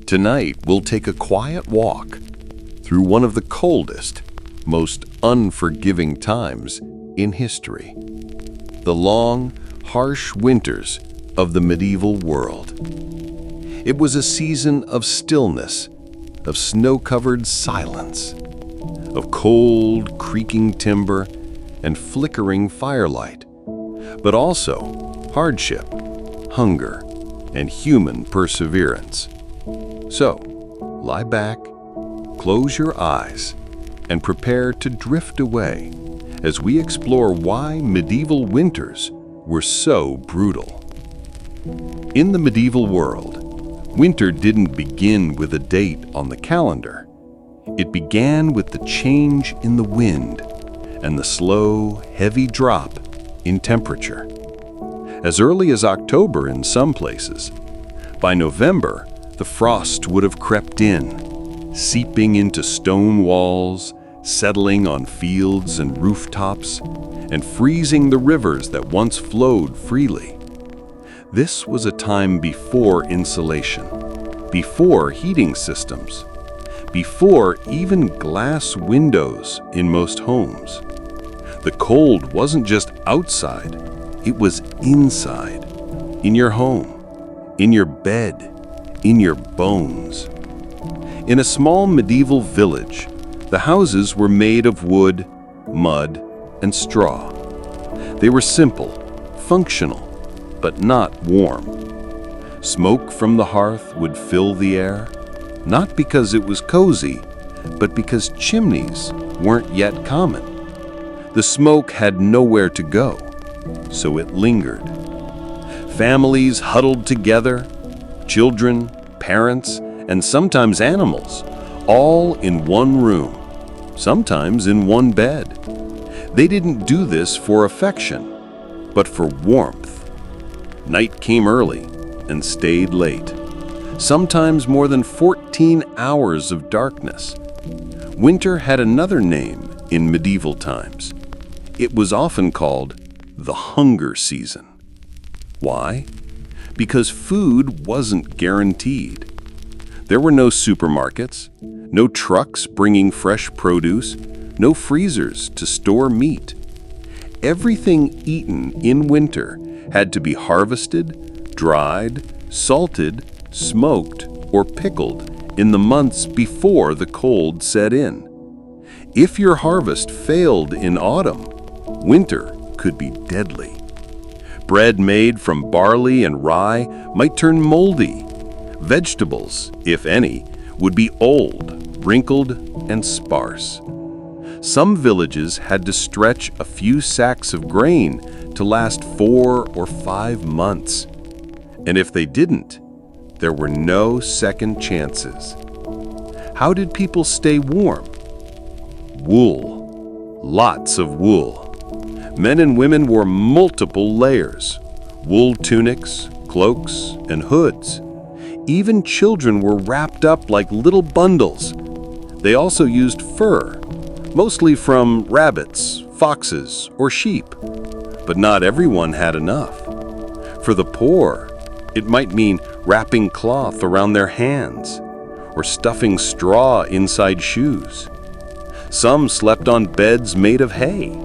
Tonight, we'll take a quiet walk through one of the coldest, most unforgiving times in history. The long, harsh winters of the medieval world. It was a season of stillness, of snow-covered silence, of cold, creaking timber and flickering firelight, but also hardship, hunger, and human perseverance. So, lie back, close your eyes, and prepare to drift away as we explore why medieval winters were so brutal. In the medieval world, winter didn't begin with a date on the calendar. It began with the change in the wind and the slow, heavy drop in temperature. As early as October in some places, by November, the frost would have crept in, seeping into stone walls, settling on fields and rooftops, and freezing the rivers that once flowed freely. This was a time before insulation, before heating systems, before even glass windows in most homes. The cold wasn't just outside, it was inside, in your home, in your bed, in your bones. In a small medieval village, the houses were made of wood, mud, and straw. They were simple, functional, but not warm. Smoke from the hearth would fill the air, not because it was cozy, but because chimneys weren't yet common. The smoke had nowhere to go, so it lingered. Families huddled together, children, parents, and sometimes animals, all in one room, sometimes in one bed. They didn't do this for affection, but for warmth. Night came early and stayed late, sometimes more than 14 hours of darkness. Winter had another name in medieval times. It was often called the hunger season. Why? Because food wasn't guaranteed. There were no supermarkets, no trucks bringing fresh produce, no freezers to store meat. Everything eaten in winter had to be harvested, dried, salted, smoked, or pickled in the months before the cold set in. If your harvest failed in autumn, winter could be deadly. Bread made from barley and rye might turn moldy. Vegetables, if any, would be old, wrinkled, and sparse. Some villages had to stretch a few sacks of grain to last 4 or 5 months. And if they didn't, there were no second chances. How did people stay warm? Wool. Lots of wool. Men and women wore multiple layers, wool tunics, cloaks, and hoods. Even children were wrapped up like little bundles. They also used fur, mostly from rabbits, foxes, or sheep. But not everyone had enough. For the poor, it might mean wrapping cloth around their hands or stuffing straw inside shoes. Some slept on beds made of hay.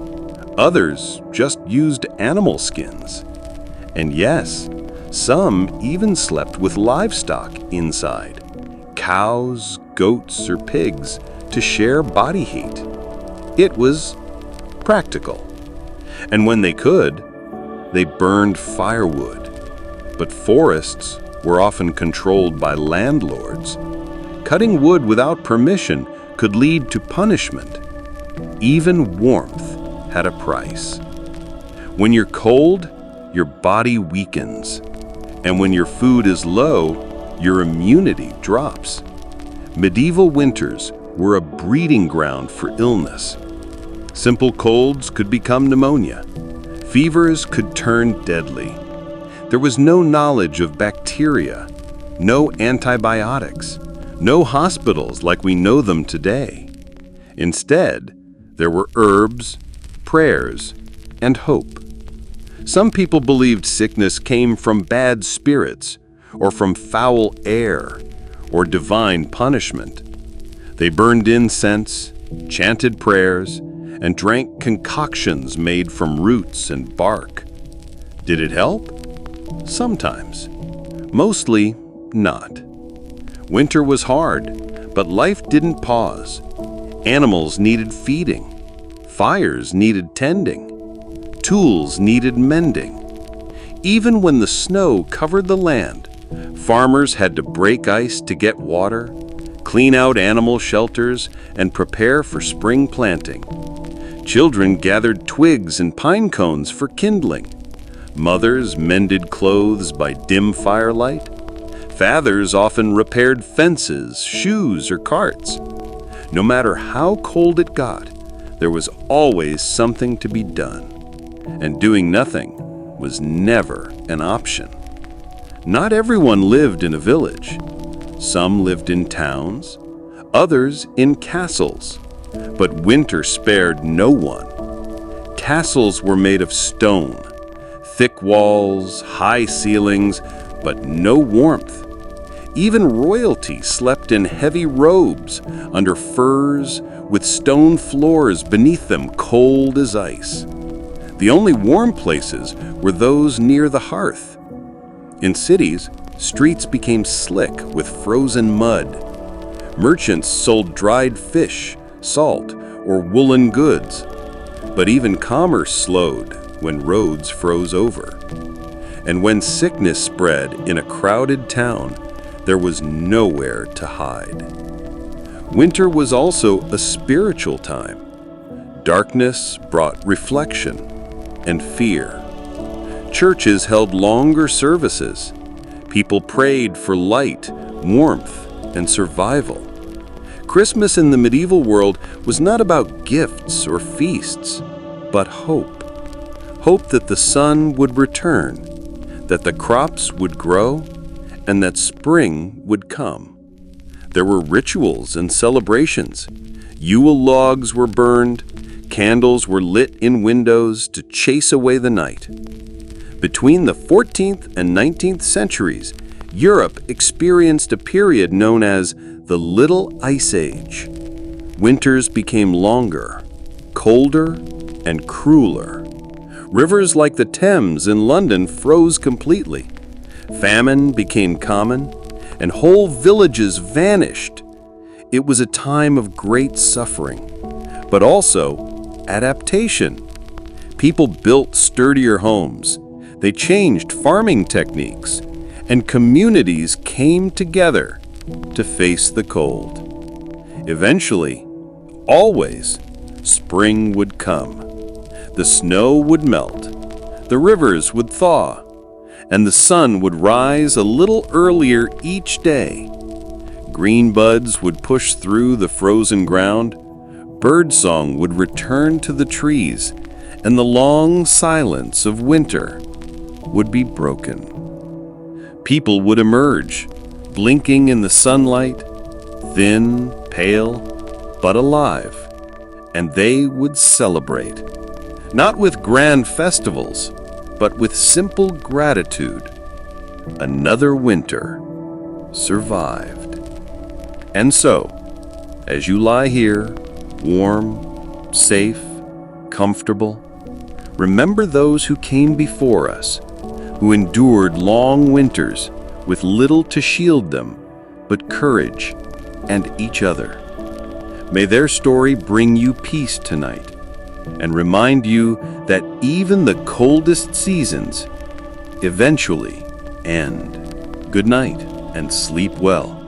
Others just used animal skins. And yes, some even slept with livestock inside, cows, goats, or pigs, to share body heat. It was practical. And when they could, they burned firewood. But forests were often controlled by landlords. Cutting wood without permission could lead to punishment. Even warmth had a price. When you're cold, your body weakens. And when your food is low, your immunity drops. Medieval winters were a breeding ground for illness. Simple colds could become pneumonia. Fevers could turn deadly. There was no knowledge of bacteria, no antibiotics, no hospitals like we know them today. Instead, there were herbs, prayers, and hope. Some people believed sickness came from bad spirits or from foul air or divine punishment. They burned incense, chanted prayers, and drank concoctions made from roots and bark. Did it help? Sometimes. Mostly not. Winter was hard, but life didn't pause. Animals needed feeding. Fires needed tending. Tools needed mending. Even when the snow covered the land, farmers had to break ice to get water, clean out animal shelters, and prepare for spring planting. Children gathered twigs and pine cones for kindling. Mothers mended clothes by dim firelight. Fathers often repaired fences, shoes, or carts. No matter how cold it got, there was always something to be done. And doing nothing was never an option. Not everyone lived in a village. Some lived in towns, others in castles. But winter spared no one. Castles were made of stone, thick walls, high ceilings, but no warmth. Even royalty slept in heavy robes, under furs, with stone floors beneath them cold as ice. The only warm places were those near the hearth. In cities, streets became slick with frozen mud. Merchants sold dried fish, salt, or woolen goods. But even commerce slowed when roads froze over. And when sickness spread in a crowded town, there was nowhere to hide. Winter was also a spiritual time. Darkness brought reflection and fear. Churches held longer services. People prayed for light, warmth, and survival. Christmas in the medieval world was not about gifts or feasts, but hope. Hope that the sun would return, that the crops would grow, and that spring would come. There were rituals and celebrations. Yule logs were burned, candles were lit in windows to chase away the night. Between the 14th and 19th centuries, Europe experienced a period known as the Little Ice Age. Winters became longer, colder, and crueler. Rivers like the Thames in London froze completely. Famine became common, and whole villages vanished. It was a time of great suffering, but also adaptation. People built sturdier homes. They changed farming techniques, and communities came together to face the cold. Eventually, always, spring would come. The snow would melt, the rivers would thaw, and the sun would rise a little earlier each day. Green buds would push through the frozen ground, birdsong would return to the trees, and the long silence of winter would be broken. People would emerge, blinking in the sunlight, thin, pale, but alive, and they would celebrate, not with grand festivals, but with simple gratitude. Another winter survived. And so, as you lie here, warm, safe, comfortable, remember those who came before us, who endured long winters with little to shield them but courage and each other. May their story bring you peace tonight and remind you that even the coldest seasons eventually end. Good night and sleep well.